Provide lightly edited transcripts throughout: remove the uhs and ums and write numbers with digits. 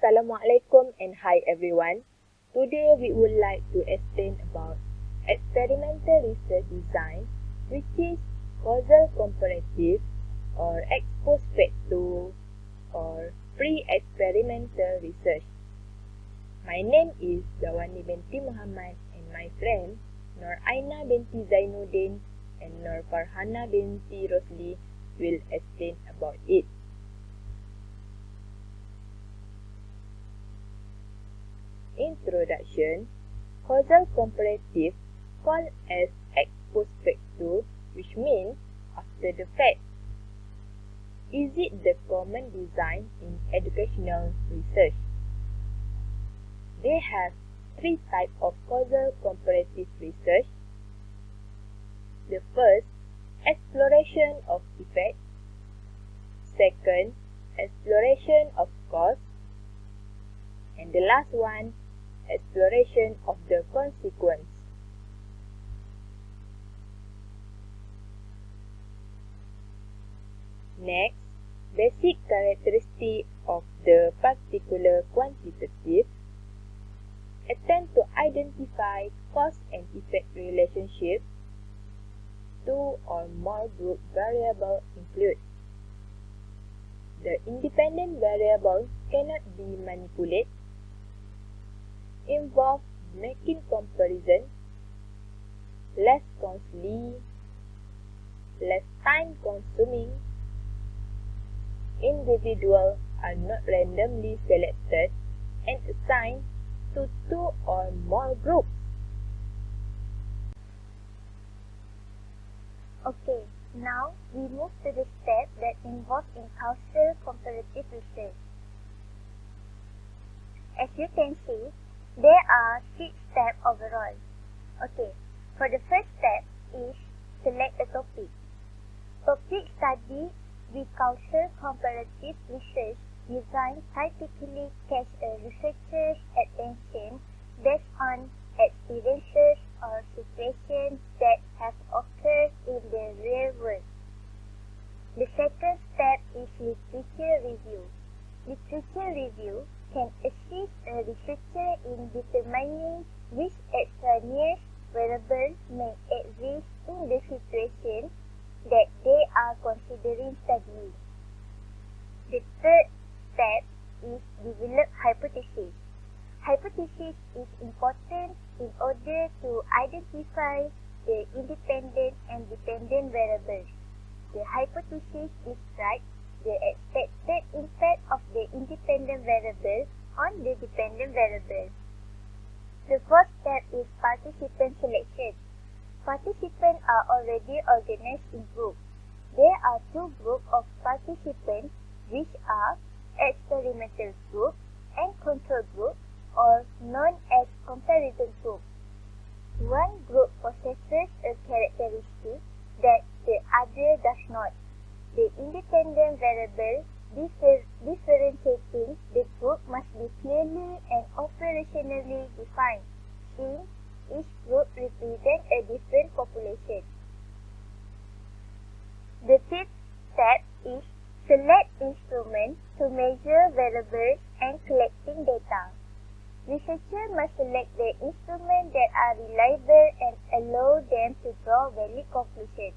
Assalamualaikum and hi everyone. Today we would like to explain about experimental research design, which is causal comparative or ex post facto or pre-experimental research. My name is Dawani binti Muhammad and my friend Nur Aina binti Zainuddin and Nur Farhana binti Rosli will explain about it. Introduction. Causal comparative, called as ex post facto, which means after the fact. Is it the common design in educational research? They have three types of causal comparative research. The first, exploration of effect. Second, exploration of cause. And the last one, exploration of the consequence. Next, basic characteristic of the particular quantitative. Attempt to identify cause and effect relationship. Two or more group variables include. The independent variable cannot be manipulated. Involve making comparison, less costly, less time consuming. Individuals are not randomly selected and assigned to two or more groups. Okay, now we move to the step that involves in causal comparative research. As you can see, there are 6 steps overall. Okay, for the first step is select a topic. Topic study with causal comparative research design typically catch a researcher's attention based on experiences or situations that have occurred in the real world. The second step is literature review. Literature review can assist a researcher in determining which extraneous variables may exist in the situation that they are considering studying. The third step is develop hypothesis. Hypothesis is important in order to identify the independent and dependent variables. The hypothesis describes the expected impact of the independent variable on the dependent variable. The fourth step is participant selection. Participants are already organized in groups. There are 2 groups of participants, which are experimental group and control group, or known as comparison group. One group possesses a characteristic that the other does not. The independent variable differentiating the group must be clearly and operationally defined, since each group represents a different population. The fifth step is select instruments to measure variables and collecting data. Researchers must select the instruments that are reliable and allow them to draw valid conclusions.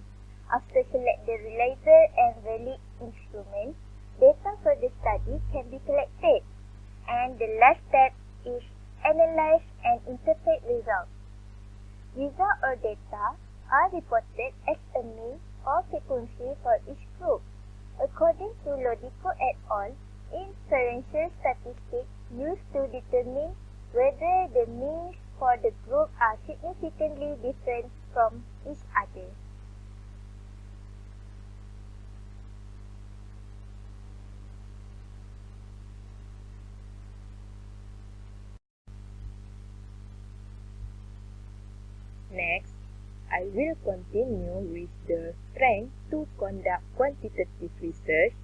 After select the reliable and valid instruments, data for the study can be collected. And the last step is analyze and interpret results. Results or data are reported as a mean or frequency for each group. According to Lodico et al., inferential statistics used to determine whether the means for the group are significantly different from each other. Next, I will continue with the strength to conduct quantitative research.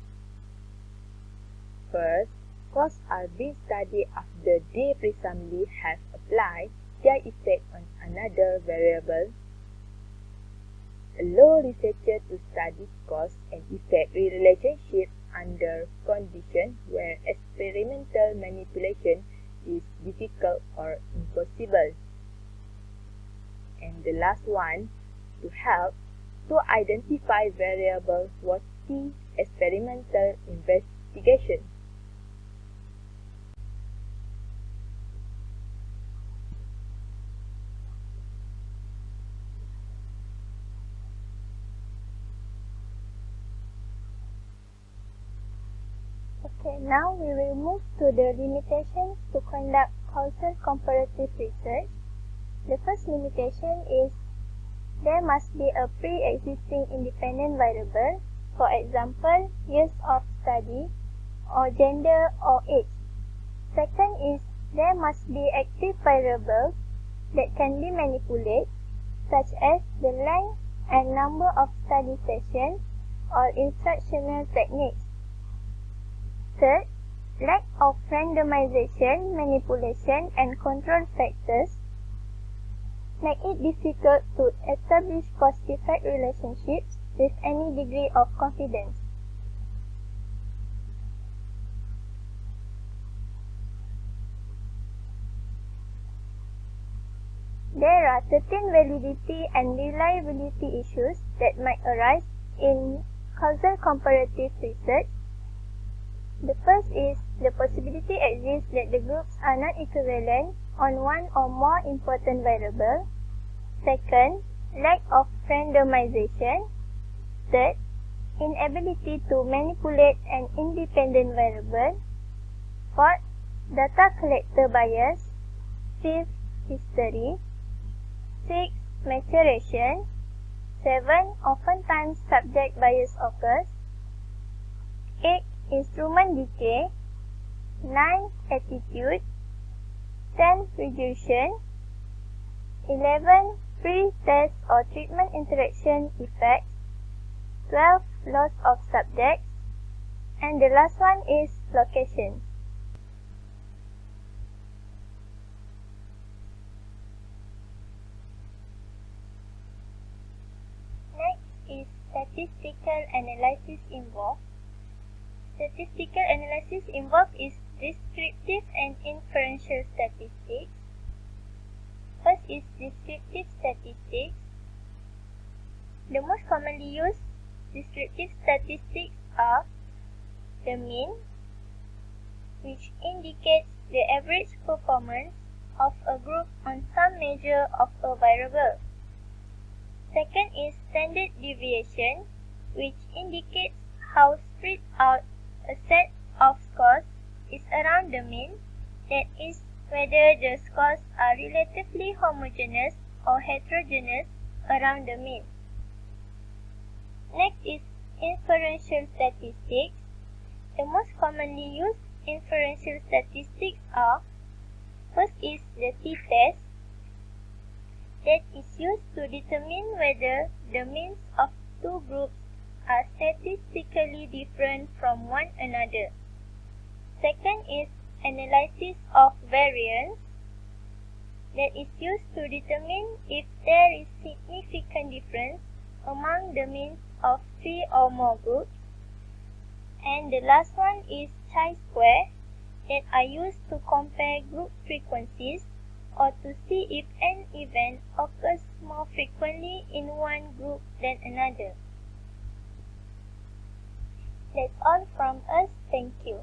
First, causes are being studied after they presumably have applied their effect on another variable. Allow researchers to study cause and effect relationship under conditions where experimental manipulation is difficult or impossible. And the last one, to help to identify variables was key experimental investigation. Okay, now we will move to the limitations to conduct causal comparative research. The first limitation is there must be a pre-existing independent variable, for example, years of study, or gender or age. Second is there must be active variables that can be manipulated, such as the length and number of study sessions or instructional techniques. Third, lack of randomization, manipulation, and control factors make it difficult to establish cause-effect relationships with any degree of confidence. There are certain validity and reliability issues that might arise in causal comparative research. The first is the possibility exists that the groups are not equivalent on one or more important variables. Second, lack of randomization. Third, inability to manipulate an independent variable. Fourth, data collector bias. Fifth, history. Sixth, maturation. 7. Oftentimes subject bias occurs. 8. Instrument decay. 9. Attitude. 10. Regression. 11. Pre-test or treatment interaction effects. 12. Loss of subjects. And the last one is location. Is statistical analysis involved. Statistical analysis involved is descriptive and inferential statistics. First is descriptive statistics. The most commonly used descriptive statistics are the mean, which indicates the average performance of a group on some measure of a variable. Second is standard deviation, which indicates how spread out a set of scores is around the mean, that is, whether the scores are relatively homogeneous or heterogeneous around the mean. Next is inferential statistics. The most commonly used inferential statistics are: first is the t-test, that is used to determine whether the means of two groups are statistically different from one another. Second is analysis of variance, that is used to determine if there is significant difference among the means of three or more groups. And the last one is chi-square, that are used to compare group frequencies or to see if an event occurs more frequently in one group than another. That's all from us. Thank you.